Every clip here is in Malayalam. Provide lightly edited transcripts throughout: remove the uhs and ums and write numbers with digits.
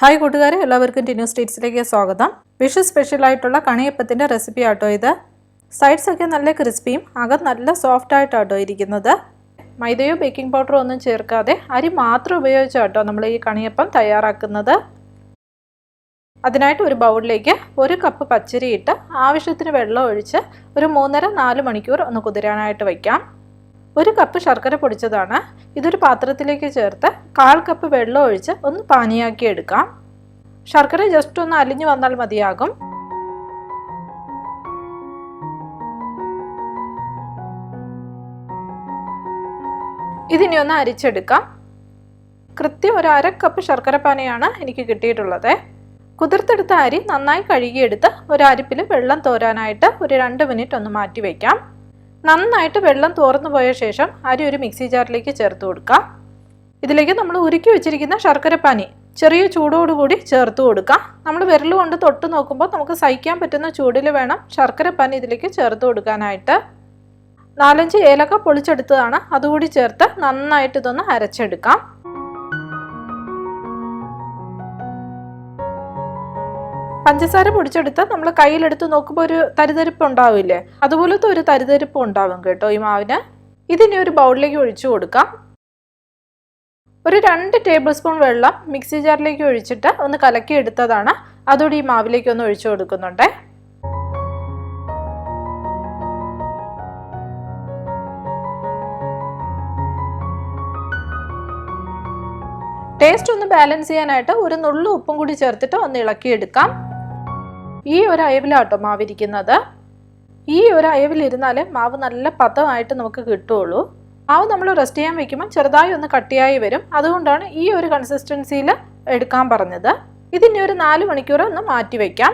ഹായ് കൂട്ടുകാരെ, എല്ലാവർക്കും ടിനു സ്റ്റേറ്റ്സിലേക്ക് സ്വാഗതം. വിഷു സ്പെഷ്യലായിട്ടുള്ള കണിയപ്പത്തിൻ്റെ റെസിപ്പി ആട്ടോ ഇത്. സൈഡ്സ് ഒക്കെ നല്ല ക്രിസ്പിയും അകം നല്ല സോഫ്റ്റ് ആയിട്ടാട്ടോ ഇരിക്കുന്നത്. മൈദയോ ബേക്കിംഗ് പൗഡറോ ഒന്നും ചേർക്കാതെ അരി മാത്രം ഉപയോഗിച്ചാട്ടോ നമ്മൾ ഈ കണിയപ്പം തയ്യാറാക്കുന്നത്. അതിനായിട്ട് ഒരു ബൗളിലേക്ക് 1 കപ്പ് പച്ചരി ഇട്ട് ആവശ്യത്തിന് വെള്ളം ഒഴിച്ച് ഒരു 3-4 മണിക്കൂർ ഒന്ന് കുതിരാനായിട്ട് വയ്ക്കാം. 1 കപ്പ് ശർക്കര പൊടിച്ചതാണ്. ഇതൊരു പാത്രത്തിലേക്ക് ചേർത്ത് 1/4 കപ്പ് വെള്ളം ഒഴിച്ച് ഒന്ന് പാനിയാക്കി എടുക്കാം. ശർക്കര ജസ്റ്റ് ഒന്ന് അലിഞ്ഞു വന്നാൽ മതിയാകും. ഇതിനി ഒന്ന് അരിച്ചെടുക്കാം. കൃത്യം ഒരു 1/2 കപ്പ് ശർക്കര പാനിയാണ് എനിക്ക് കിട്ടിയിട്ടുള്ളത്. കുതിർത്തെടുത്ത അരി നന്നായി കഴുകിയെടുത്ത് ഒരു അരിപ്പിൽ വെള്ളം തോരാനായിട്ട് ഒരു 2 മിനിറ്റ് ഒന്ന് മാറ്റി വയ്ക്കാം. നന്നായിട്ട് വെള്ളം തോർന്നു പോയ ശേഷം അരി ഒരു മിക്സി ജാറിലേക്ക് ചേർത്ത് കൊടുക്കാം. ഇതിലേക്ക് നമ്മൾ ഉരുക്കി വെച്ചിരിക്കുന്ന ശർക്കരപ്പാനി ചെറിയ ചൂടോടുകൂടി ചേർത്ത് കൊടുക്കാം. നമ്മൾ വിരൽ കൊണ്ട് തൊട്ട് നോക്കുമ്പോൾ നമുക്ക് സഹിക്കാൻ പറ്റുന്ന ചൂടിൽ വേണം ശർക്കരപ്പാനി ഇതിലേക്ക് ചേർത്ത് കൊടുക്കാനായിട്ട്. 4-5 ഏലക്ക പൊളിച്ചെടുത്തതാണ്, അതുകൂടി ചേർത്ത് നന്നായിട്ട് ഇതൊന്ന് അരച്ചെടുക്കാം. പഞ്ചസാര പൊടിച്ചെടുത്ത് നമ്മൾ കയ്യിലെടുത്ത് നോക്കുമ്പോൾ ഒരു തരിതരിപ്പ് ഉണ്ടാവില്ലേ, അതുപോലത്തെ ഒരു തരിതരിപ്പ് ഉണ്ടാവും കേട്ടോ ഈ മാവിന്. ഇതിനി ഒരു ബൗളിലേക്ക് ഒഴിച്ചു കൊടുക്കാം. ഒരു 2 ടേബിൾ സ്പൂൺ വെള്ളം മിക്സി ജാറിലേക്ക് ഒഴിച്ചിട്ട് ഒന്ന് കലക്കി എടുത്തതാണ്, അതുകൂടി ഈ മാവിലേക്ക് ഒന്ന് ഒഴിച്ചു കൊടുക്കുന്നുണ്ട്. ടേസ്റ്റ് ഒന്ന് ബാലൻസ് ചെയ്യാനായിട്ട് ഒരു നുള്ളു ഉപ്പും കൂടി ചേർത്തിട്ട് ഒന്ന് ഇളക്കിയെടുക്കാം. ഈ ഒരു അയവിലാട്ടോ മാവിരിക്കുന്നത്. ഈ ഒരു അയവിലിരുന്നാലേ മാവ് നല്ല പതമായിട്ട് നമുക്ക് കിട്ടുള്ളൂ. മാവ് നമ്മൾ റെസ്റ്റ് ചെയ്യാൻ വെക്കുമ്പോൾ ചെറുതായി ഒന്ന് കട്ടിയായി വരും, അതുകൊണ്ടാണ് ഈ ഒരു കൺസിസ്റ്റൻസിയിൽ എടുക്കാൻ പറഞ്ഞത്. ഇതിനി ഒരു 4 മണിക്കൂർ ഒന്ന് മാറ്റി വയ്ക്കാം.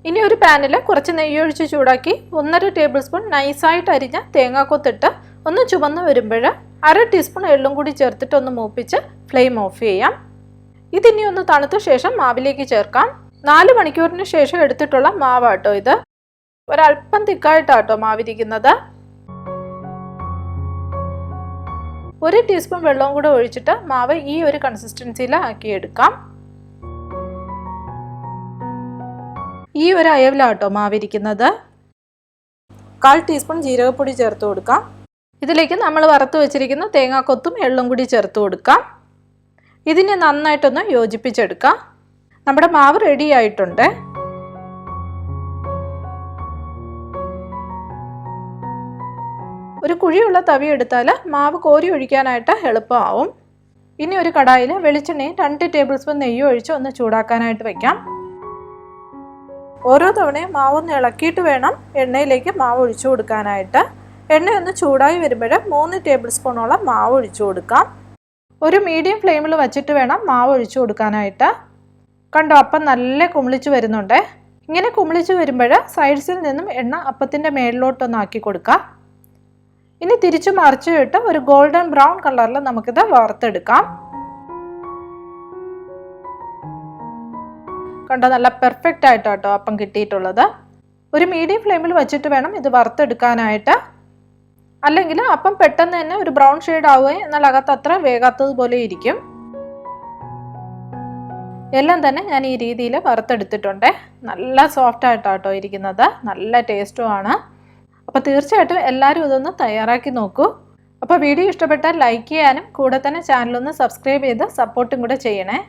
ഇനി ഒരു പാനിൽ കുറച്ച് നെയ്യൊഴിച്ച് ചൂടാക്കി 1.5 ടേബിൾ സ്പൂൺ നൈസായിട്ട് അരിഞ്ഞ തേങ്ങാക്കൊത്തിട്ട് ഒന്ന് ചുവന്ന് വരുമ്പോൾ 1/2 ടീസ്പൂൺ എള്ളും കൂടി ചേർത്തിട്ട് ഒന്ന് മൂപ്പിച്ച് ഫ്ലെയിം ഓഫ് ചെയ്യാം. ഇതിനി ഒന്ന് തണുത്ത ശേഷം മാവിലേക്ക് ചേർക്കാം. 4 മണിക്കൂറിന് ശേഷം എടുത്തിട്ടുള്ള മാവാട്ടോ ഇത്. ഒരല്പം തിക്കായിട്ടാട്ടോ മാവിരിക്കുന്നത്. 1 ടീസ്പൂൺ വെള്ളവും കൂടെ ഒഴിച്ചിട്ട് മാവ് ഈ ഒരു കൺസിസ്റ്റൻസിയിൽ ആക്കിയെടുക്കാം. ഈ ഒരു അയവിലാട്ടോ മാവിരിക്കുന്നത്. 1/4 ടീസ്പൂൺ ജീരകപ്പൊടി ചേർത്ത് കൊടുക്കാം. ഇതിലേക്ക് നമ്മൾ വറുത്ത് വെച്ചിരിക്കുന്ന തേങ്ങാക്കൊത്തും എള്ളും കൂടി ചേർത്ത് കൊടുക്കാം. ഇതിനെ നന്നായിട്ടൊന്ന് യോജിപ്പിച്ചെടുക്കാം. നമ്മുടെ മാവ് റെഡി ആയിട്ടുണ്ട്. ഒരു കുഴിയുള്ള തവി എടുത്താൽ മാവ് കോരി ഒഴിക്കാനായിട്ട് എളുപ്പമാവും. ഇനി ഒരു കടായിൽ വെളിച്ചെണ്ണയും 2 ടേബിൾ സ്പൂൺ നെയ്യും ഒഴിച്ച് ഒന്ന് ചൂടാക്കാനായിട്ട് വയ്ക്കാം. ഓരോ തവണയും മാവൊന്ന് ഇളക്കിയിട്ട് വേണം എണ്ണയിലേക്ക് മാവ് ഒഴിച്ചു കൊടുക്കാനായിട്ട്. എണ്ണയൊന്ന് ചൂടായി വരുമ്പോൾ 3 ടേബിൾ സ്പൂണോളം മാവ് ഒഴിച്ചു കൊടുക്കാം. ഒരു മീഡിയം ഫ്ലെയിമിൽ വച്ചിട്ട് വേണം മാവ് ഒഴിച്ചു കൊടുക്കാനായിട്ട്. കണ്ടോ, അപ്പം നല്ല കുമിളിച്ച് വരുന്നുണ്ട്. ഇങ്ങനെ കുമിളിച്ച് വരുമ്പോൾ സൈഡ്സിൽ നിന്നും എണ്ണ അപ്പത്തിൻ്റെ മേളിലോട്ടൊന്ന് ആക്കി കൊടുക്കാം. ഇനി തിരിച്ചു മറിച്ചു ഇട്ട് ഒരു ഗോൾഡൻ ബ്രൗൺ കളറിൽ നമുക്കിത് വറുത്തെടുക്കാം. കണ്ടോ, നല്ല പെർഫെക്റ്റ് ആയിട്ടോ അപ്പം കിട്ടിയിട്ടുള്ളത്. ഒരു മീഡിയം ഫ്ലെയിമിൽ വെച്ചിട്ട് വേണം ഇത് വറുത്തെടുക്കാനായിട്ട്. അല്ലെങ്കിൽ അപ്പം പെട്ടെന്ന് തന്നെ ഒരു ബ്രൗൺ ഷെയ്ഡ് ആവുകയും എന്നാൽ അകത്ത് അത്ര വേകാത്തതുപോലെ ഇരിക്കും. എല്ലാം തന്നെ ഞാൻ ഈ രീതിയിൽ വറുത്തെടുത്തിട്ടുണ്ട്. നല്ല സോഫ്റ്റ് ആയിട്ടാട്ടോ ഇരിക്കുന്നത്, നല്ല ടേസ്റ്റുമാണ്. അപ്പോൾ തീർച്ചയായിട്ടും എല്ലാവരും ഇതൊന്ന് തയ്യാറാക്കി നോക്കൂ. അപ്പോൾ വീഡിയോ ഇഷ്ടപ്പെട്ടാൽ ലൈക്ക് ചെയ്യാനും കൂടെ തന്നെ ചാനലൊന്ന് സബ്സ്ക്രൈബ് ചെയ്ത് സപ്പോർട്ടും കൂടെ ചെയ്യണേ.